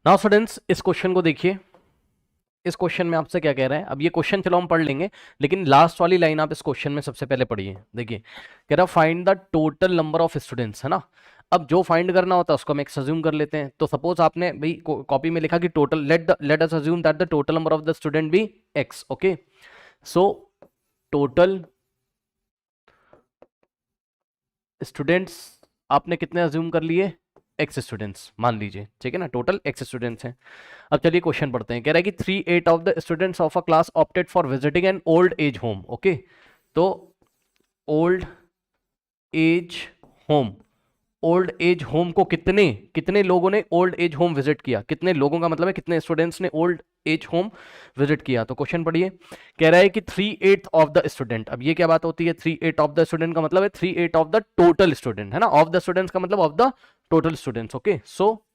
Now students इस question को देखिए। इस क्वेश्चन में आपसे क्या कह रहा है, अब ये क्वेश्चन चलो हम पढ़ लेंगे, लेकिन लास्ट वाली लाइन आप इस क्वेश्चन में सबसे पहले पढ़िए। देखिए कह रहा find the total number of students, है ना। अब जो फाइंड करना होता है उसको हम एक अज्यूम कर लेते हैं। तो सपोज आपने भाई कॉपी में लिखा कि total let us assume that the total number of the student be x. Okay, so total students आपने कितने अज्यूम कर लिए, एक्स स्टूडेंट्स मान लीजिए, ठीक है ना, टोटल एक्स स्टूडेंट्स हैं। अब चलिए क्वेश्चन पढ़ते हैं। कह रहा है कि 3/8 of the students of a class opted for visiting an old age home. Okay, तो old age home, old age home को कितने कितने लोगों ने ओल्ड एज होम विजिट किया, कितने लोगों का मतलब है कितने स्टूडेंट्स ने ओल्ड एज होम विजिट किया। तो क्वेश्चन पढ़िए, कह रहा है कि 3/8 ऑफ द स्टूडेंट। अब ये क्या बात होती है, 3/8 ऑफ द स्टूडेंट का मतलब है 3/8 ऑफ द टोटल स्टूडेंट, है ना। ऑफ द स्टूडेंट्स का मतलब of the total students. Okay, so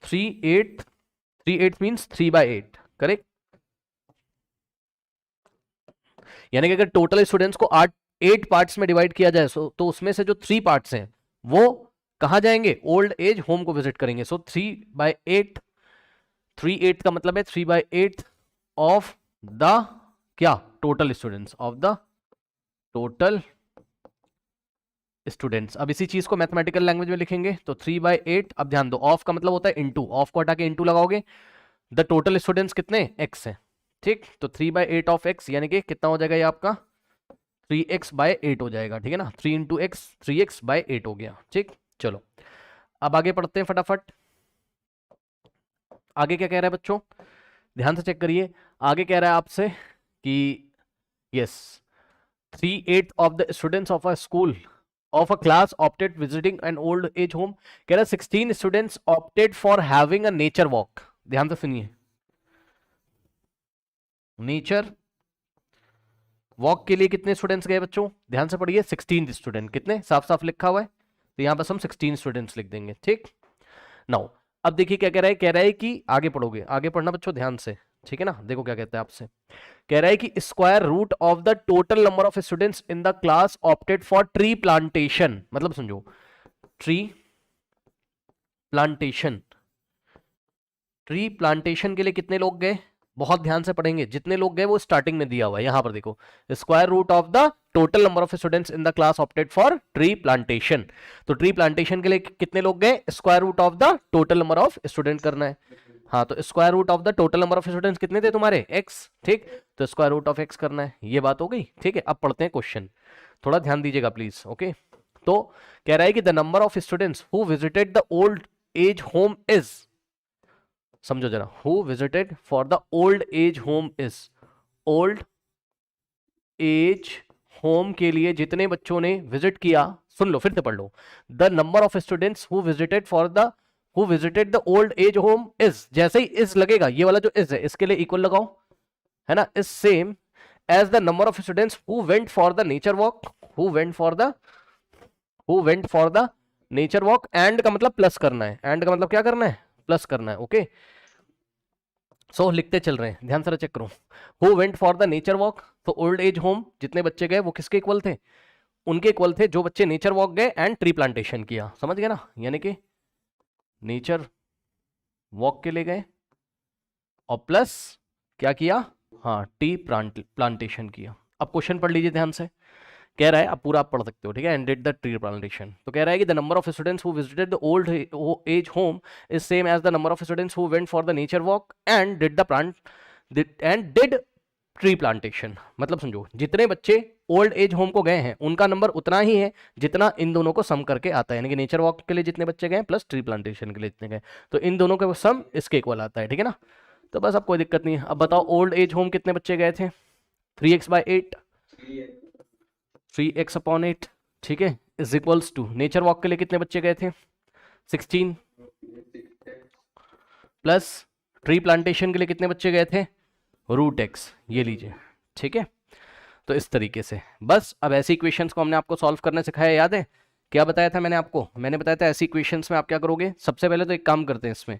3/8 means 3/8, correct. यानी कि अगर टोटल स्टूडेंट्स को 8 पार्ट्स में डिवाइड किया जाए तो उसमें से जो 3 पार्ट्स हैं वो कहां जाएंगे, ओल्ड एज होम को विजिट करेंगे। सो 3/8, 3/8 का मतलब है 3/8 ऑफ द क्या, total students, of the total students. अब इसी चीज को मैथमेटिकल लैंग्वेज में लिखेंगे तो 3/8। अब ध्यान दो, ऑफ का मतलब होता है इंटू, ऑफ को हटा के इंटू लगाओगे। द टोटल स्टूडेंट्स कितने, एक्स है, ठीक। तो 3/8 ऑफ एक्स यानी कि कितना हो जाएगा ये आपका 3x/8 हो जाएगा, ठीक है ना। 3 इंटू एक्स 3x/8 हो गया, ठीक। चलो अब आगे पढ़ते हैं फटाफट। आगे क्या कह रहा है बच्चों, ध्यान से चेक करिए। आगे कह रहा है आपसे कि yes 3/8 of the students of a school of a class opted visiting an old age home. कह रहा है 16 students opted for having a nature walk. ध्यान से सुनिए, नेचर वॉक के लिए कितने स्टूडेंट्स गए बच्चों, ध्यान से पढ़िए। 16 स्टूडेंट, कितने, साफ साफ लिखा हुआ है तो यहां बस हम 16 स्टूडेंट्स लिख देंगे, ठीक। नाउ अब देखिए क्या कह रहा है, कह रहा है कि आगे पढ़ोगे, आगे पढ़ना बच्चों ध्यान से, ठीक है ना। देखो क्या कहता है आपसे, कह रहा है कि square root of the total number of students in the class opted for tree plantation. मतलब समझो, ट्री प्लांटेशन, ट्री प्लांटेशन के लिए कितने लोग गए, बहुत ध्यान से पढ़ेंगे, जितने लोग गए वो स्टार्टिंग में दिया हुआ है, यहां पर देखो, square root of the total number of students in the class opted for tree plantation. तो ट्री प्लांटेशन के लिए कितने लोग गए, square root of the total number of student करना है। हाँ, तो square root of the total number of students कितने थे तुम्हारे, एक्स, ठीक। तो स्क्वायर रूट ऑफ एक्स करना है, ये बात हो गई, ठीक है। अब पढ़ते हैं क्वेश्चन, थोड़ा ध्यान दीजिएगा प्लीज। ओके, तो कह रहा है कि the number of students who visited the old age home is, समझो जरा, who visited for the old age home is, old age home के लिए जितने बच्चों ने विजिट किया, सुन लो फिर से पढ़ लो, the number of students who visited for the who visited the old age home is, जैसे ही इज लगेगा ये वाला जो इज है इसके लिए इक्वल लगाओ, है ना, is same as the number of students who went for the nature walk, who went for the who went for the nature walk. And का मतलब प्लस करना है, एंड का मतलब क्या करना है, प्लस करना है। ओके, सो लिखते चल रहे हैं, ध्यान से चेक करो। Who went for the nature walk, तो ओल्ड एज होम जितने बच्चे गए वो किसके इक्वल थे, उनके इक्वल थे जो बच्चे नेचर वॉक गए एंड ट्री प्लांटेशन किया, समझ गए ना। यानी कि नेचर वॉक के लिए गए और प्लस क्या किया, हाँ ट्री प्लांटेशन किया। अब क्वेश्चन पढ़ लीजिए ध्यान से, कह रहा है, अब पूरा आप पढ़ सकते हो, ठीक है। And did the tree plantation, तो कह रहा है कि the number of students who visited the old age home is same as the number of students who went for the nature walk and did the plant and did tree plantation. मतलब समझो, जितने बच्चे old age home को गए हैं उनका number उतना ही है जितना इन दोनों को सम करके आता है, यानी कि नेचर वॉक के लिए जितने बच्चे गए प्लस ट्री प्लांटेशन के लिए जितने गए, तो इन दोनों का सम इसके इक्वल आता है, ठीक है ना। तो बस अब कोई दिक्कत नहीं है। अब बताओ ओल्ड एज होम कितने बच्चे गए थे, 3x/8, 3x/8, ठीक है, is equals to nature walk के लिए कितने बच्चे गए थे, 16, प्लस ट्री प्लांटेशन के लिए कितने बच्चे गए थे, √x, ये लीजिए, ठीक है। तो इस तरीके से बस, अब ऐसी इक्वेशंस को हमने आपको सॉल्व करना सिखाया, याद है क्या बताया था मैंने आपको, मैंने बताया था ऐसी इक्वेशंस में आप क्या करोगे, सबसे पहले तो एक काम करते हैं इसमें,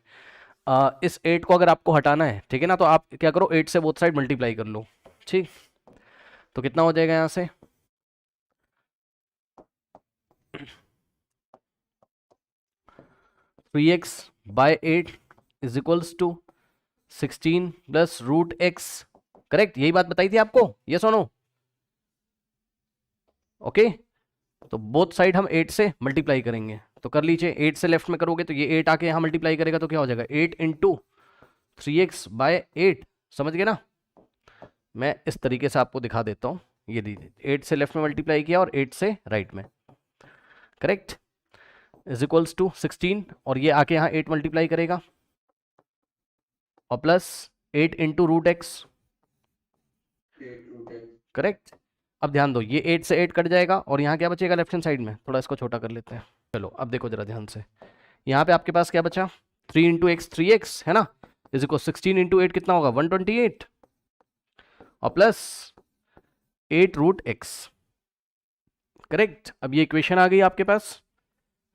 इस 8 को अगर आपको हटाना है, ठीक है ना, तो आप क्या करो, 8 से बोथ साइड मल्टीप्लाई कर लो, ठीक। तो कितना हो जाएगा यहां से 3x/8 is equals to 16 plus root x. Correct, यही बात बताई थी आपको, ये सुनो। ओके, तो बोथ साइड हम 8 से मल्टीप्लाई करेंगे, तो कर लीजिए। 8 से लेफ्ट में करोगे तो ये 8 आके यहां मल्टीप्लाई करेगा तो क्या हो जाएगा 8 इंटू 3x बाय 8। समझ गए ना? मैं इस तरीके से आपको दिखा देता हूं। ये दीजिए 8 से लेफ्ट में मल्टीप्लाई किया और 8 से राइट में। करेक्ट, इज इक्वल्स टू 16 और ये आके यहाँ 8 मल्टीप्लाई करेगा और plus 8 into root x. Correct, अब ध्यान दो ये 8 से 8 कट जाएगा और यहाँ क्या बचेगा लेफ्ट हैंड साइड में, थोड़ा इसको छोटा कर लेते हैं। चलो अब देखो जरा ध्यान से, यहाँ पे आपके पास क्या बचा 3 इंटू एक्स 3x है ना, इज इक्वल 16 इंटू 8 कितना होगा 128 और प्लस 8 रूट एक्स। करेक्ट, अब ये इक्वेशन आ गई आपके पास।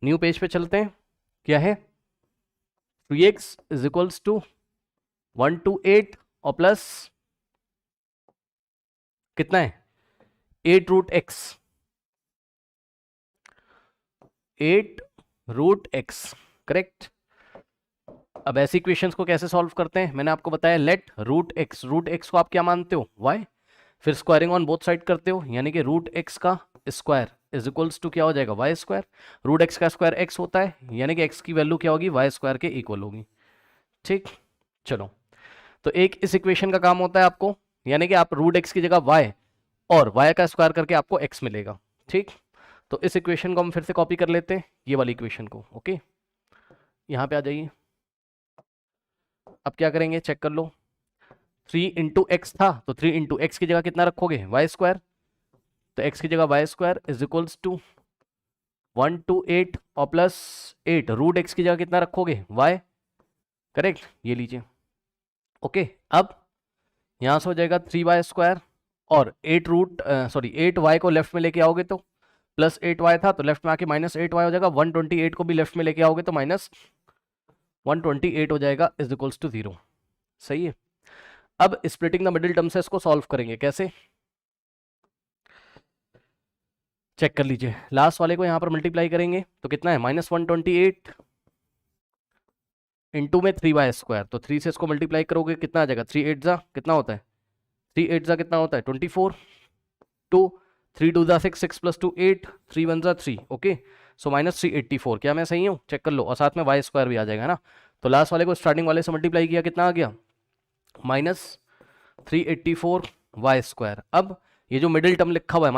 न्यू पेज पे चलते हैं, क्या है 3x इज इक्वल्स टू 128 और प्लस कितना है 8 root x. 8 root x. Correct, अब ऐसी इक्वेशंस को कैसे सॉल्व करते हैं, मैंने आपको बताया लेट रूट एक्स को आप क्या मानते हो y, फिर स्क्वायरिंग ऑन बोथ साइड करते हो, यानी कि रूट एक्स का स्क्वायर इज इक्वल्स टू क्या हो जाएगा वाई स्क्वायर। रूट एक्स का स्क्वायर एक्स होता है, यानी कि एक्स की वैल्यू क्या होगी वाई स्क्वायर के इक्वल होगी। ठीक, चलो तो एक इस इक्वेशन का काम होता है आपको, यानी कि आप रूट एक्स की जगह y और y का स्क्वायर करके आपको x मिलेगा। ठीक, तो इस इक्वेशन को हम फिर से कॉपी कर लेते हैं, ये वाली इक्वेशन को। ओके, यहाँ पे आ जाइए। अब क्या करेंगे चेक कर लो, 3 इंटू एक्स था तो 3 इंटू एक्स की जगह कितना रखोगे वाई स्क्वायर, तो x की जगह y square is equals to 128 और प्लस 8 रूट एक्स की जगह कितना रखोगे y। करेक्ट, ये लीजिए। ओके, अब यहां से हो जाएगा 3y स्क्वायर और 8y को लेफ्ट में लेके आओगे तो प्लस 8y था तो लेफ्ट में आके माइनस 8y हो जाएगा। 128 को भी लेफ्ट में लेके आओगे तो माइनस 128 हो जाएगा इज इक्वल्स टू 0। सही है, अब स्प्लिटिंग द मिडिल टर्म से इसको सॉल्व करेंगे, कैसे चेक कर लीजिए। लास्ट वाले को यहां पर मल्टीप्लाई करेंगे तो कितना है माइनस 128 इंटू में 3y स्क्वायर, तो 3 से इसको मल्टीप्लाई करोगे कितना आ जाएगा 3 8 जा कितना होता है 3 8 जा कितना होता है 24, 2 3 2 जा 6 6 प्लस 2 8 3 1 जा 3। Okay, so minus 384। क्या मैं सही हूँ चेक कर लो, और साथ में वाई स्क्वायर भी आ जाएगा ना। तो लास्ट वाले को स्टार्टिंग वाले से मल्टीप्लाई किया कितना आ गया माइनस 384 वाई स्क्वायर। अब ये जो मिडिल टर्म लिखा हुआ है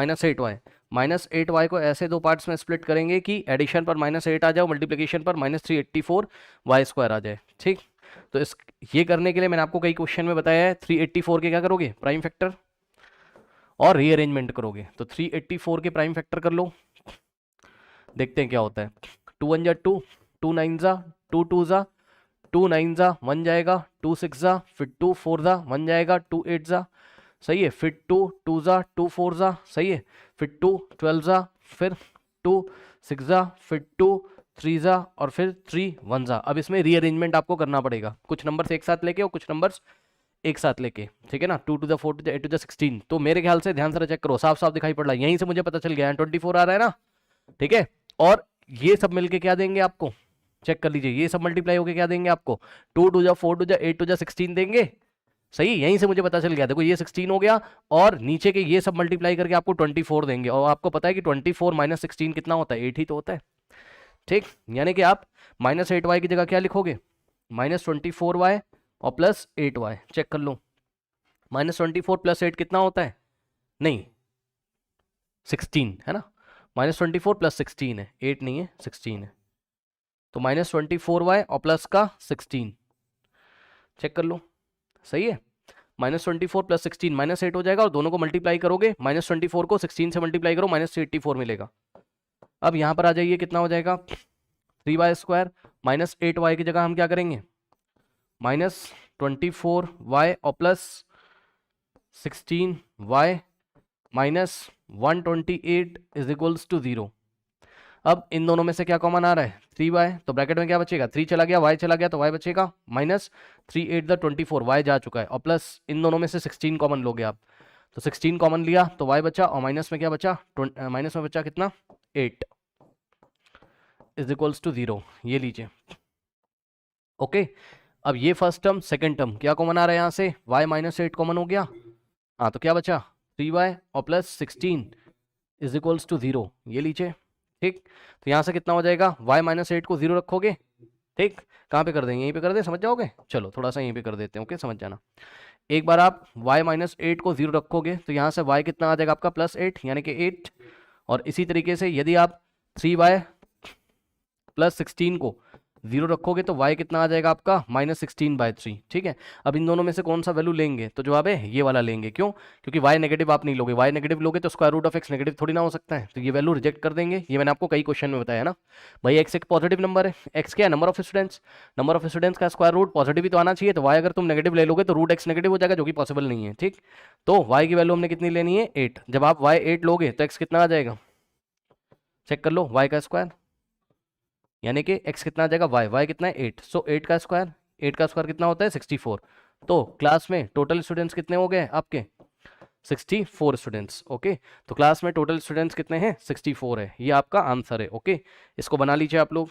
माइनस 8y को ऐसे दो पार्ट्स में स्प्लिट करेंगे कि एडिशन पर माइनस 8 आ जाए, मल्टीप्लिकेशन पर माइनस 384 वाई स्क्वायर आ जाए। ठीक, तो इस ये करने के लिए मैंने आपको कई क्वेश्चन में बताया है 384 के क्या करोगे प्राइम फैक्टर और रीअरेंजमेंट करोगे। तो 384 के प्राइम फैक्टर कर लो, देखते हैं क्या होता है। 2 1 जा 2, 2 9 जा 2 2 जा 2 9 जा 1 जाएगा, 2 6 जा फिर 2 4 जा 1 जाएगा, 2 8 जा सही है, फिर 2 2 जा 2 4 जा सही है, फिर 2 12 जा फिर 2 6 जा फिर 2 3 जा और फिर 3 1 जा। अब इसमें रीअरेंजमेंट आपको करना पड़ेगा, कुछ नंबर्स एक साथ लेके और कुछ नंबर्स एक साथ लेके। ठीक है ना, 2 to the 4 to the 8 to the 16। तो मेरे ख्याल से ध्यान से चेक करो, साफ साफ दिखाई पड़ रहा है, यहीं से मुझे पता चल गया 24 आ रहा है ना। ठीक है, और ये सब मिलके क्या देंगे आपको चेक कर लीजिए, ये सब मल्टीप्लाई होके क्या देंगे आपको 2 to the 4 to the 8 to the 16 देंगे। सही, यहीं से मुझे पता चल गया। देखो ये 16 हो गया और नीचे के ये सब मल्टीप्लाई करके आपको 24 देंगे, और आपको पता है कि 24 माइनस 16 कितना होता है 8 ही तो होता है। ठीक, यानी कि आप माइनस 8y की जगह क्या लिखोगे माइनस 24y और प्लस 8y। चेक कर लो, माइनस 24 प्लस 8 कितना होता है, नहीं 16 है ना, माइनस 24 प्लस 16 है, 8 नहीं है 16 है, तो माइनस 24y और प्लस का 16। चेक कर लो, सही है, माइनस 24 प्लस 16 माइनस 8 हो जाएगा, और दोनों को मल्टीप्लाई करोगे माइनस 24 को 16 से मल्टीप्लाई करो माइनस 384 मिलेगा। अब यहां पर आ जाइए, कितना हो जाएगा 3y स्क्वायर माइनस 8y की जगह हम क्या करेंगे माइनस 24y और plus 16y minus 128 is equals to 0। अब इन दोनों में से क्या कॉमन आ रहा है 3y, तो ब्रैकेट में क्या बचेगा 3 चला गया y चला गया तो y बचेगा माइनस 3 8 द 24 y जा चुका है, और प्लस इन दोनों में से 16 कॉमन लोगे आप, तो 16 कॉमन लिया तो y बचा, और माइनस में क्या बचा माइनस में बचा कितना 8 इज इक्वल्स टू 0। ये लीजिए। ओके, अब ये फर्स्ट टर्म सेकंड टर्म क्या कॉमन आ रहा है यहाँ से, y माइनस 8 कॉमन हो गया। हाँ तो क्या बचा 3y और प्लस 16 इज इक्वल्स टू 0, ये लीजिए। ठीक, तो यहाँ से कितना हो जाएगा, y माइनस 8 को 0 रखोगे। ठीक, कहाँ पे कर देंगे, यहीं पे कर दें, समझ जाओगे। चलो थोड़ा सा यहीं पे कर देते हैं, ओके समझ जाना। एक बार आप y माइनस 8 को 0 रखोगे तो यहाँ से y कितना आ जाएगा आपका प्लस 8 यानी कि 8। और इसी तरीके से यदि आप 3y प्लस 16 को 0 रखोगे तो y कितना आ जाएगा आपका -16/3। ठीक है, अब इन दोनों में से कौन सा वैल्यू लेंगे, तो जवाब है ये वाला लेंगे। क्यों, क्योंकि y नेगेटिव आप नहीं लोगे, y नेगेटिव लोगे तो square root of x negative थोड़ी ना हो सकता है, तो ये वैल्यू रिजेक्ट कर देंगे। ये मैंने आपको कई क्वेश्चन में बताया ना भाई, x एक पॉजिटिव नंबर है, x क्या है, number of students, number of students का स्क्वायर रूट पॉजिटिव ही तो आना चाहिए। तो y अगर तुम नेगेटिव ले लोगे तो रूट x नेगेटिव हो जाएगा, जो कि पॉसिबल नहीं है। ठीक, तो y की वैल्यू हमने कितनी लेनी है 8। जब आप y 8 लोगे तो x कितना आ जाएगा, चेक कर लो, y का स्क्वायर यानी कि x कितना आ जाएगा, y कितना है 8, सो 8 का स्क्वायर, 8 का स्क्वायर कितना होता है 64। तो क्लास में टोटल स्टूडेंट्स कितने हो गए आपके 64 स्टूडेंट्स। ओके, तो क्लास में टोटल स्टूडेंट्स कितने हैं 64 है, ये आपका आंसर है। ओके, इसको बना लीजिए आप लोग।